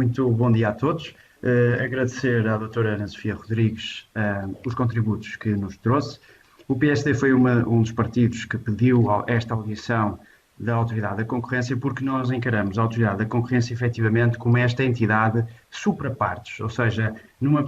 Muito bom dia a todos. Agradecer à doutora Ana Sofia Rodrigues os contributos que nos trouxe. O PSD foi um dos partidos que pediu esta audição da Autoridade da Concorrência porque nós encaramos a Autoridade da Concorrência efetivamente como esta entidade suprapartes, ou seja, numa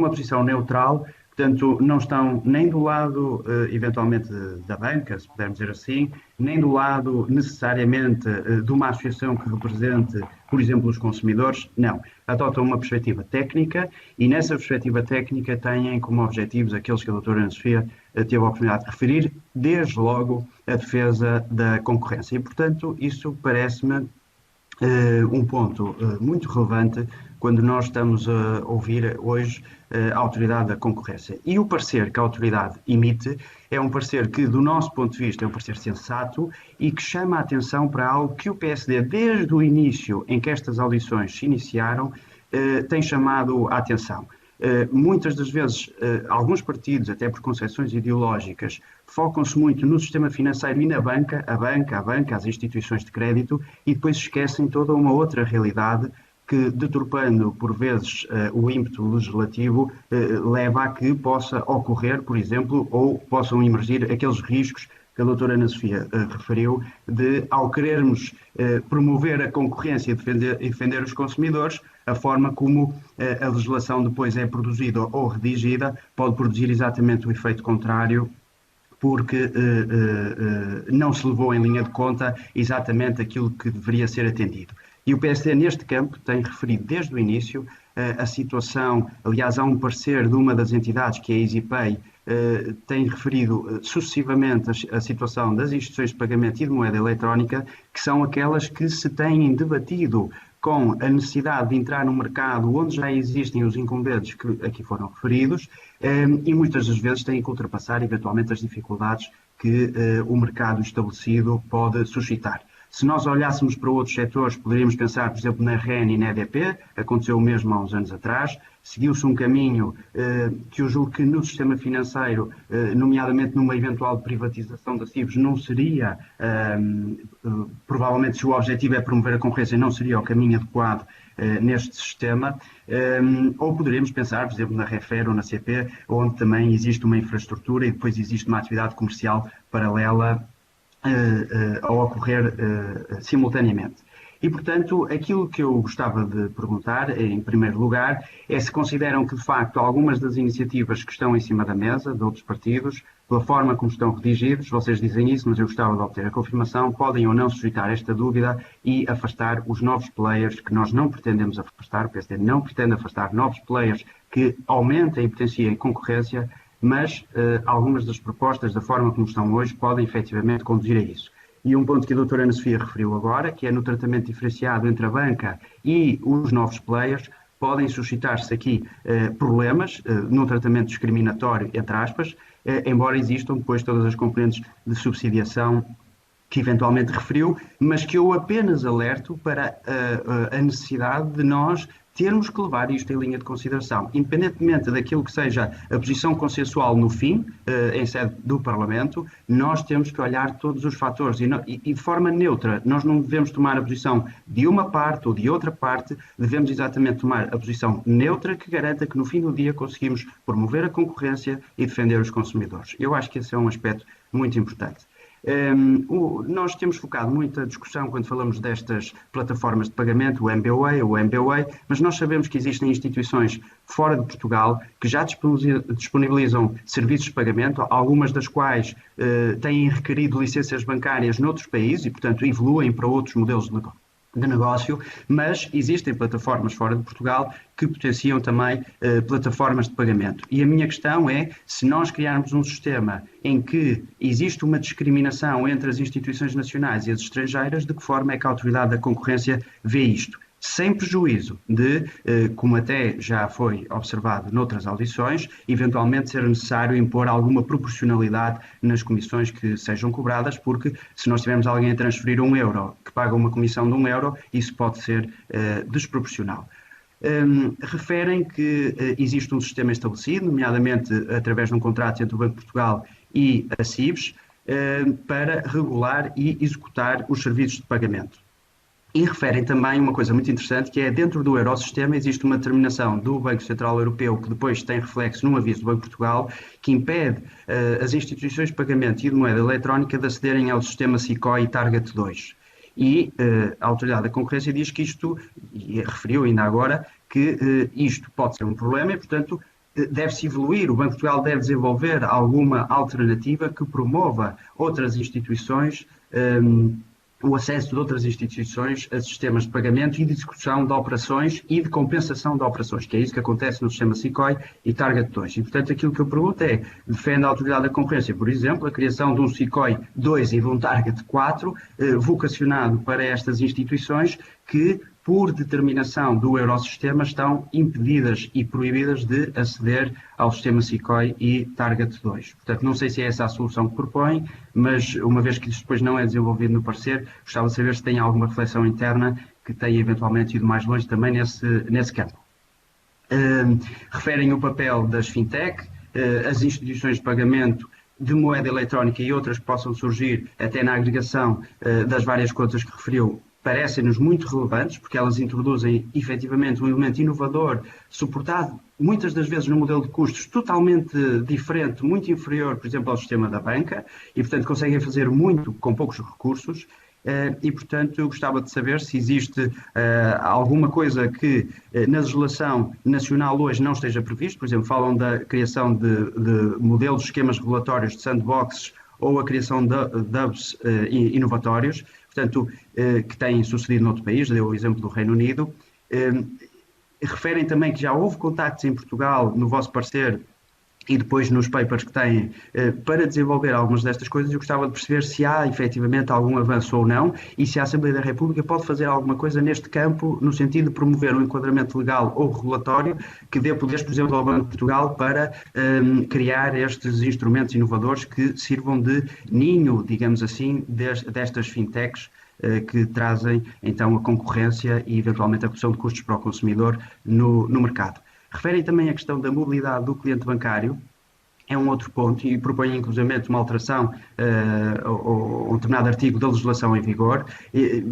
posição neutral. Portanto, não estão nem do lado, eventualmente, da banca, se pudermos dizer assim, nem do lado, necessariamente, de uma associação que represente, por exemplo, os consumidores. Não. Adotam uma perspectiva técnica e, nessa perspectiva técnica, têm como objetivos aqueles que a doutora Ana Sofia teve a oportunidade de referir, desde logo a defesa da concorrência. E, portanto, isso parece-me um ponto muito relevante quando nós estamos a ouvir hoje a Autoridade da Concorrência. E o parecer que a Autoridade emite é um parecer que, do nosso ponto de vista, é um parecer sensato e que chama a atenção para algo que o PSD, desde o início em que estas audições se iniciaram, tem chamado a atenção. Muitas das vezes, alguns partidos, até por concepções ideológicas, focam-se muito no sistema financeiro e na banca, as instituições de crédito, e depois esquecem toda uma outra realidade que, deturpando por vezes o ímpeto legislativo, leva a que possa ocorrer, por exemplo, ou possam emergir aqueles riscos que a doutora Ana Sofia referiu, de, ao querermos promover a concorrência e defender os consumidores, a forma como a legislação depois é produzida ou redigida pode produzir exatamente o efeito contrário, porque não se levou em linha de conta exatamente aquilo que deveria ser atendido. E o PSD, neste campo, tem referido desde o início a situação. Aliás, há um parecer de uma das entidades, que é a EasyPay, tem referido sucessivamente a situação das instituições de pagamento e de moeda eletrónica, que são aquelas que se têm debatido com a necessidade de entrar no mercado onde já existem os incumbentes que aqui foram referidos, e muitas das vezes têm que ultrapassar eventualmente as dificuldades que o mercado estabelecido pode suscitar. Se nós olhássemos para outros setores, poderíamos pensar, por exemplo, na REN e na EDP, aconteceu o mesmo há uns anos atrás, seguiu-se um caminho que eu julgo que no sistema financeiro, nomeadamente numa eventual privatização da CIBS, não seria, provavelmente se o objetivo é promover a concorrência, não seria o caminho adequado neste sistema, ou poderíamos pensar, por exemplo, na Refer ou na CP, onde também existe uma infraestrutura e depois existe uma atividade comercial paralela a ocorrer simultaneamente. E, portanto, aquilo que eu gostava de perguntar, em primeiro lugar, é se consideram que, de facto, algumas das iniciativas que estão em cima da mesa, de outros partidos, pela forma como estão redigidos, vocês dizem isso, mas eu gostava de obter a confirmação, podem ou não suscitar esta dúvida e afastar os novos players que nós não pretendemos afastar, o PSD não pretende afastar novos players que aumentem e potenciem concorrência, mas algumas das propostas, da forma como estão hoje, podem efetivamente conduzir a isso. E um ponto que a doutora Ana Sofia referiu agora, que é no tratamento diferenciado entre a banca e os novos players, podem suscitar-se aqui problemas no tratamento discriminatório, entre aspas, embora existam depois todas as componentes de subsidiação que eventualmente referiu, mas que eu apenas alerto para a necessidade de nós termos que levar isto em linha de consideração, independentemente daquilo que seja a posição consensual no fim, em sede do Parlamento, nós temos que olhar todos os fatores e de forma neutra. Nós não devemos tomar a posição de uma parte ou de outra parte, devemos exatamente tomar a posição neutra que garanta que no fim do dia conseguimos promover a concorrência e defender os consumidores. Eu acho que esse é um aspecto muito importante. Nós temos focado muita discussão quando falamos destas plataformas de pagamento, o MBWay ou o MBWay, mas nós sabemos que existem instituições fora de Portugal que já disponibilizam serviços de pagamento, algumas das quais têm requerido licenças bancárias noutros países e, portanto, evoluem para outros modelos de negócio, mas existem plataformas fora de Portugal que potenciam também plataformas de pagamento. E a minha questão é, se nós criarmos um sistema em que existe uma discriminação entre as instituições nacionais e as estrangeiras, de que forma é que a Autoridade da Concorrência vê isto? Sem prejuízo de, como até já foi observado noutras audições, eventualmente ser necessário impor alguma proporcionalidade nas comissões que sejam cobradas, porque se nós tivermos alguém a transferir €1 que paga uma comissão de €1, isso pode ser desproporcional. Referem que existe um sistema estabelecido, nomeadamente através de um contrato entre o Banco de Portugal e a CIBS, para regular e executar os serviços de pagamento. E referem também uma coisa muito interessante, que é dentro do Eurosistema existe uma determinação do Banco Central Europeu, que depois tem reflexo num aviso do Banco de Portugal, que impede as instituições de pagamento e de moeda eletrónica de acederem ao sistema SICOI e Target 2. E a Autoridade da Concorrência diz que isto, e referiu ainda agora, que isto pode ser um problema e, portanto, deve-se evoluir, o Banco de Portugal deve desenvolver alguma alternativa que promova outras instituições, o acesso de outras instituições a sistemas de pagamento e de execução de operações e de compensação de operações, que é isso que acontece no sistema SICOI e Target 2. E, portanto, aquilo que eu pergunto é, defende a Autoridade da Concorrência, por exemplo, a criação de um SICOI 2 e de um Target 4, vocacionado para estas instituições que, por determinação do Eurosistema, estão impedidas e proibidas de aceder ao sistema SICOI e Target 2. Portanto, não sei se é essa a solução que propõe, mas uma vez que isso depois não é desenvolvido no parecer, gostava de saber se tem alguma reflexão interna que tenha eventualmente ido mais longe também nesse campo. Referem o papel das fintech, as instituições de pagamento de moeda eletrónica e outras que possam surgir até na agregação das várias contas que referiu, parecem-nos muito relevantes, porque elas introduzem efetivamente um elemento inovador, suportado muitas das vezes num modelo de custos totalmente diferente, muito inferior, por exemplo, ao sistema da banca, e portanto conseguem fazer muito com poucos recursos. E, portanto, eu gostava de saber se existe alguma coisa que na legislação nacional hoje não esteja previsto. Por exemplo, falam da criação de modelos, esquemas regulatórios de sandboxes ou a criação de hubs inovatórios, portanto, que têm sucedido noutro país, deu o exemplo do Reino Unido. Referem também que já houve contactos em Portugal, no vosso parecer, e depois nos papers que têm, para desenvolver algumas destas coisas. Eu gostava de perceber se há efetivamente algum avanço ou não e se a Assembleia da República pode fazer alguma coisa neste campo, no sentido de promover um enquadramento legal ou regulatório que dê poderes, por exemplo, ao Banco de Portugal para criar estes instrumentos inovadores que sirvam de ninho, digamos assim, destas fintechs que trazem então a concorrência e eventualmente a redução de custos para o consumidor no mercado. Referem também a questão da mobilidade do cliente bancário, é um outro ponto, e propõem inclusivamente uma alteração ou um determinado artigo da legislação em vigor,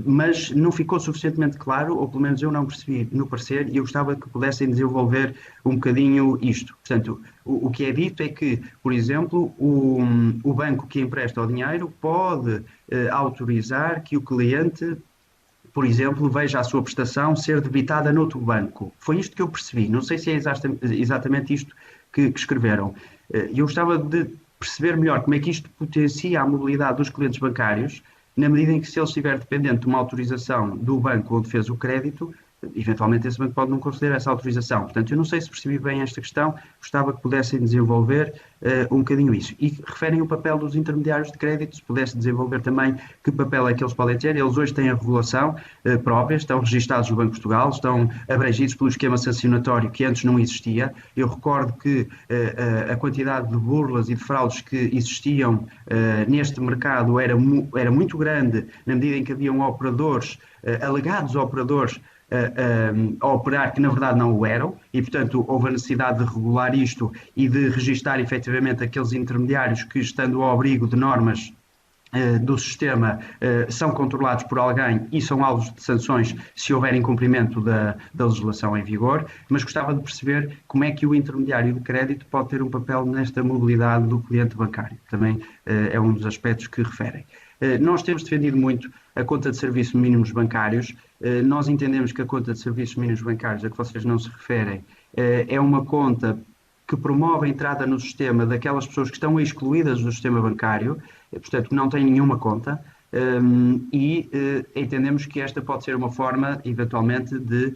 mas não ficou suficientemente claro, ou pelo menos eu não percebi no parecer, e eu gostava que pudessem desenvolver um bocadinho isto. Portanto, o que é dito é que, por exemplo, o banco que empresta o dinheiro pode autorizar que o cliente, por exemplo, veja a sua prestação ser debitada noutro banco. Foi isto que eu percebi. Não sei se é exatamente isto que escreveram. Eu gostava de perceber melhor como é que isto potencia a mobilidade dos clientes bancários, na medida em que, se ele estiver dependente de uma autorização do banco onde fez o crédito, eventualmente esse banco pode não conceder essa autorização. Portanto, eu não sei se percebi bem esta questão, gostava que pudessem desenvolver um bocadinho isso. E referem o papel dos intermediários de crédito, se pudesse desenvolver também que papel é que eles podem ter. Eles hoje têm a regulação própria, estão registados no Banco de Portugal, estão abrangidos pelo esquema sancionatório que antes não existia. Eu recordo que a quantidade de burlas e de fraudes que existiam neste mercado era muito grande, na medida em que haviam operadores, alegados operadores, a operar que na verdade não o eram, e portanto houve a necessidade de regular isto e de registar efetivamente aqueles intermediários que, estando ao abrigo de normas do sistema, são controlados por alguém e são alvos de sanções se houver incumprimento da legislação em vigor. Mas gostava de perceber como é que o intermediário de crédito pode ter um papel nesta mobilidade do cliente bancário. Também é um dos aspectos que referem. Nós temos defendido muito a conta de serviços mínimos bancários. Nós entendemos que a conta de serviços mínimos bancários, a que vocês não se referem, é uma conta que promove a entrada no sistema daquelas pessoas que estão excluídas do sistema bancário, portanto, que não têm nenhuma conta, e entendemos que esta pode ser uma forma, eventualmente, de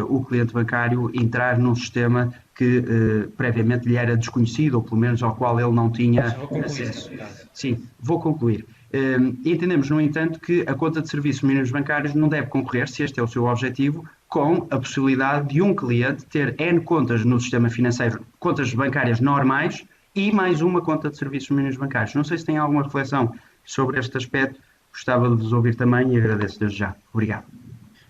o cliente bancário entrar num sistema que previamente lhe era desconhecido, ou pelo menos ao qual ele não tinha acesso. Sim, vou concluir. Entendemos, no entanto, que a conta de serviços mínimos bancários não deve concorrer, se este é o seu objetivo, com a possibilidade de um cliente ter N contas no sistema financeiro, contas bancárias normais, e mais uma conta de serviços mínimos bancários. Não sei se tem alguma reflexão sobre este aspecto, gostava de vos ouvir também e agradeço desde já. Obrigado.